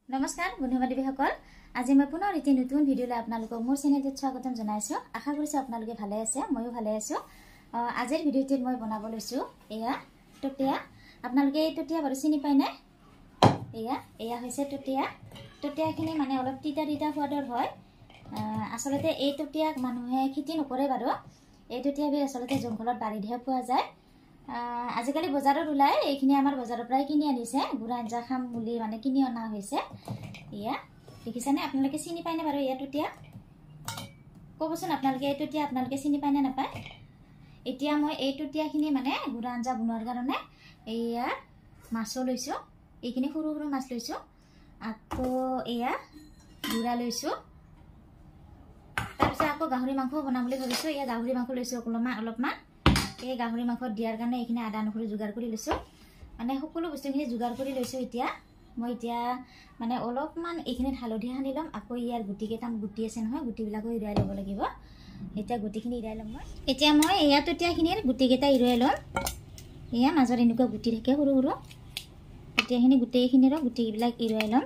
নমস্কাৰ বন্ধু-বান্ধৱীসকল আজি মই পুনৰ এটি নতুন ভিডিঅলৈ আপোনালোকক মোৰ চেনেলত স্বাগতম জনাইছো আশা কৰিছো আপোনালোকে ভালে আছে ময়ো ভালে আছো আজিৰ ভিডিঅ'টিত মই বনাব লৈছো এয়া টটিয়া আপোনালোকে এই টটিয়া বাৰু চিনি পায় না এয়া হৈছে টটিয়াখিনি মানে অলপ তিতা সোৱাদৰ হয় আসলতে এই টটিয়াক মানুহে খেতি নকৰে বাৰু এই টটিয়াবিৰ আসলতে জংঘলত বাৰীতহে পোৱা যায় আজিকালি বজাৰত ওলাই এইখিনি আমাৰ বজাৰৰ পৰাই কিনি আনিছে গুড়া আঞ্জা খাম বুলি মানে কিনি অনা হৈছে ইয়া দেখিছানে আপোনালোকে চিনি পায়নে বাৰু ইয়া টটিয়া কবচোন আপোনালোকে এই টটিয়া আপোনালোকে চিনি পায়নে নাপায় এতিয়া মই এই টটিয়াখিনি মানে গুড়া আঞ্জা বনোৱাৰ কাৰণে এয়া মাছ লৈছো এইখিনি সৰু সৰু মাছ লৈছো আকৌ এয়া গুড়া লৈছো তাৰপিছত আকৌ গাহৰি মাংস বনাম বুলি ভাবিছো এয়া গাহৰি মাংস লৈছো অলপমান এই গাহৰি মাংসত দিয়াৰ কাৰণে এইখিনি আদা নহৰু যোগাৰ কৰি লৈছো মানে সকলো বস্তুখিনি যোগাৰ কৰি লৈছো এতিয়া মই মানে অলপমান এইখিনিত হালধি সানি লম আকৌ ইয়াৰ গুটি আছে নহয় গুটিবিলাকো ইৰাই ল'ব লাগিব এতিয়া গুটিখিনি ইৰাই ল'ম মই এতিয়া মই এয়া টটিয়াখিনিৰ গুটিকেইটা ইৰাই ল'ম এয়া মাজত এনেকুৱা গুটি থাকে সৰু সৰু টটিয়াখিনি গোটেইখিনিৰ গুটিবিলাক ইৰাই ল'ম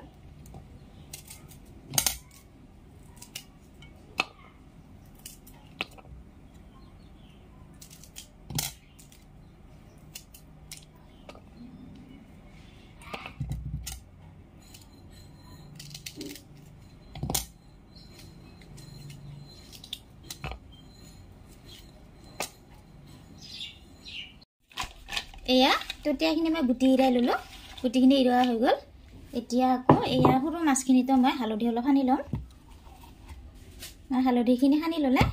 এয়া টটিয়াখিনি মই গুটি ইৰাই ললো গুটিখিনি ইৰোৱা হৈ গ'ল এতিয়া আকৌ এয়া সৰু মাছখিনিতো মই হালধি অলপ সানি ল'ম হালধিখিনি সানি ল'লে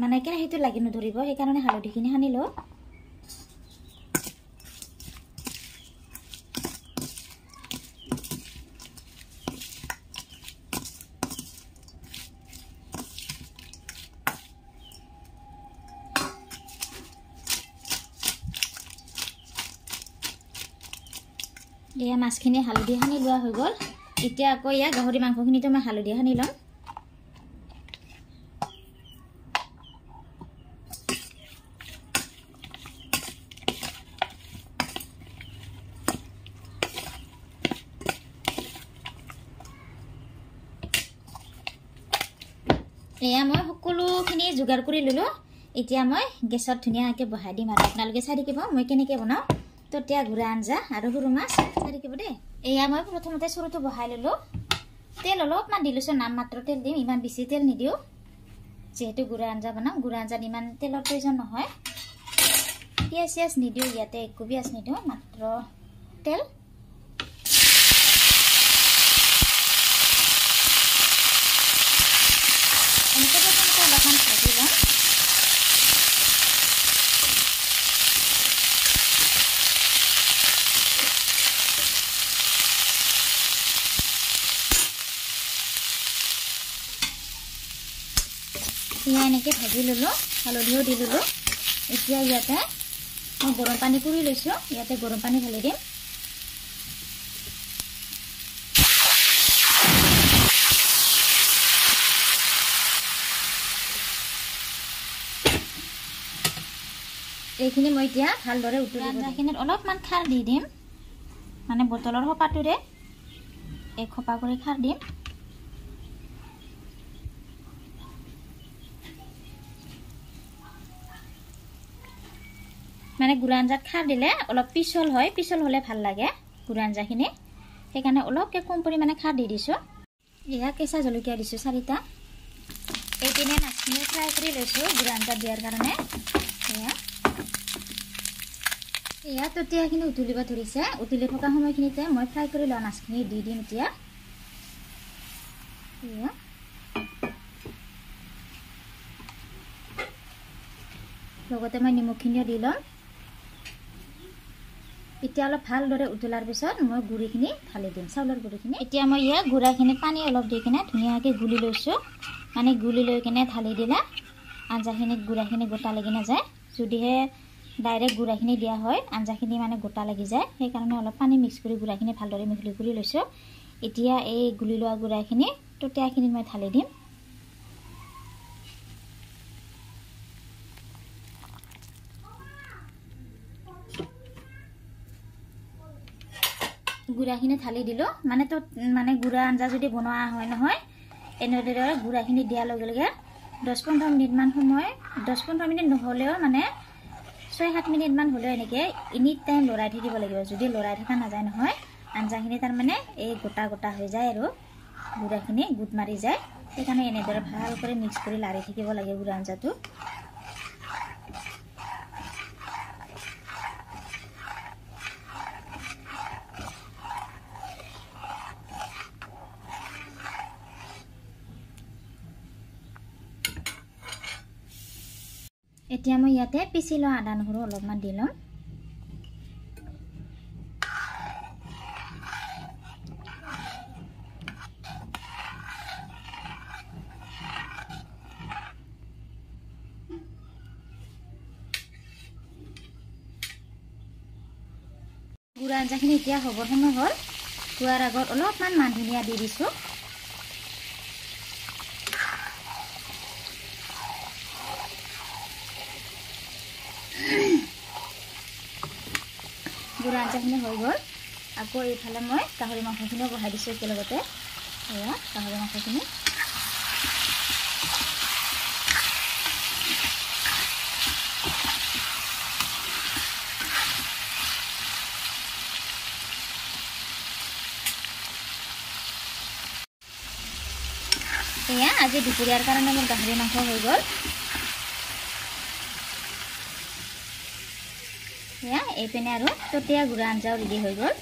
মানে কেৰাহীটো লাগি নধৰিব সেইকাৰণে হালধিখিনি সানি লওঁ এয়া মাছখিনি হালধি সানি লোৱা হৈ গ'ল এতিয়া আকৌ এয়া গাহৰি মাংসখিনিতো মই হালধি সানি ল'ম এয়া মই সকলোখিনি যোগাৰ কৰি ললো এতিয়া মই গেছত ধুনীয়াকৈ বহাই দিম আৰু আপোনালোকে চাই থাকিব মই কেনেকৈ বনাওঁ টটিয়া গুড়া আঞ্জা আৰু সৰু মাছ চাই থাকিব দেই এয়া মই প্ৰথমতে চৰুটো বহাই ললো তেল অলপমান দি লৈছো নাম মাত্ৰ তেল দিম ইমান বেছি তেল নিদিওঁ যেহেতু গুড়া আঞ্জা বনাম গুড়া আঞ্জাত ইমান তেলৰ প্ৰয়োজন নহয় পিঁয়াজ নিদিওঁ ইয়াতে একো পিঁয়াজ নিদিওঁ মাত্ৰ তেল এনেকৈ প্ৰথমতে অলপমান ভাজি ল'ম এয়া এনেকৈ ভাজি ললো হালধিও দি ললো এতিয়া ইয়াতে মই গৰম পানী কৰি লৈছো ইয়াতে গৰম পানী ঢালি দিম এইখিনি মই এতিয়া ভালদৰে উতলি আঞ্জাখিনিত অলপমান খাৰ দি দিম মানে বটলৰ সোপাটোৰে এক সোপা কৰি খাৰ দিম মানে গুড়া আঞ্জাত খাৰ দিলে অলপ পিছল হয় পিছল হ'লে ভাল লাগে গুড়া আঞ্জাখিনি সেইকাৰণে অলপকৈ কম পৰিমাণে খাৰ দি দিছোঁ এয়া কেঁচা জলকীয়া দিছোঁ 4টা এইপিনে মাছখিনি ফ্ৰাই কৰি লৈছোঁ গুড়া আঞ্জাত দিয়াৰ কাৰণে এয়া টটিয়াখিনি উতলিব ধৰিছে উতলি থকা সময়খিনিতে মই ফ্ৰাই কৰি লোৱা মাছখিনি দি দিম এতিয়া এয়া লগতে মই নিমখখিনিও দি ল'ম এতিয়া অলপ ভালদৰে উতলাৰ পিছত মই গুড়িখিনি ঢালি দিম চাউলৰ গুড়িখিনি এতিয়া মই ইয়াত গুড়াখিনি পানী অলপ দি কিনে ধুনীয়াকৈ গুলি লৈছোঁ মানে গুলি লৈ কিনে ঢালি দিলে আঞ্জাখিনিত গুড়াখিনি গোটা লাগি নাযায় যদিহে ডাইৰেক্ট গুড়াখিনি দিয়া হয় আঞ্জাখিনি মানে গোটা লাগি যায় সেইকাৰণে অলপ পানী মিক্স কৰি গুড়াখিনি ভালদৰে মিহলি কৰি লৈছোঁ এতিয়া এই গুলি লোৱা গুড়াখিনি টটিয়াখিনিত মই ঢালি দিম গুড়াখিনি ঢালি দিলো মানে গুড়া আঞ্জা যদি বনোৱা হয় নহয় এনেদৰে গুড়াখিনি দিয়াৰ লগে লগে 10-15 মিনিট মান সময় 10-15 মিনিট নহলেও মানে 6-7 মিনিট মান হলেও এনেকে এনি টাইম লৰাই থাকিব লাগিব যদি লৰাই থকা নাযায় নহয় আঞ্জাখিনি তাৰ মানে এই গোটা গোটা হৈ যায় আৰু গুড়াখিনি গুট মাৰি যায় সেইকাৰণে এনেদৰে ভাল কৰি মিক্স কৰি লাৰি থাকিব লাগে গুড়া আঞ্জাটো এতিয়া মই ইয়াতে পিছি লোৱা আদা নহৰু অলপমান দি লম গুড়া আঞ্জাখিনি এতিয়া হ'বৰ সময় হ'ল খোৱাৰ আগত অলপমান মান ধনিয়া দি দিছোঁ গুড়া আঞ্জাখিনি হৈ গ'ল আকৌ এইফালে মই গাহৰি মাংসখিনিও বহাই দিছোঁ একেলগতে এয়া গাহৰি মাংসখিনি এয়া আজি দুপৰীয়াৰ কাৰণে মোৰ গাহৰি মাংস হৈ গ'ল এয়া এইপিনে আৰু টটিয়া গুড়া আঞ্জাও ৰেডি হৈ গ'ল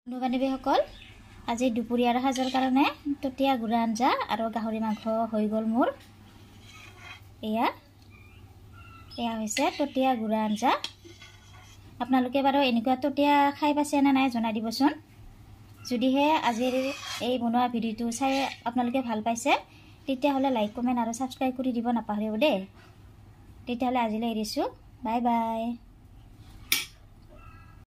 বন্ধু বান্ধৱীসকল আজি দুপৰীয়াৰ সাজৰ কাৰণে টটিয়া গুড়া আঞ্জা আৰু গাহৰি মাংস হৈ গ'ল মোৰ এয়া হৈছে টটিয়া গুড়া আঞ্জা আপোনালোকে বাৰু এনেকুৱা টটিয়া খাই পাইছে নে নাই জনাই দিবচোন যদিহে আজিৰ এই বনোৱা ভিডিঅ'টো চাই আপোনালোকে ভাল পাইছে তেতিয়াহ'লে লাইক কমেণ্ট আৰু সাবস্ক্ৰাইব কৰি দিব নাপাহৰিব দেই তেতিয়াহ'লে আজিলৈ এৰিছোঁ বাই বাই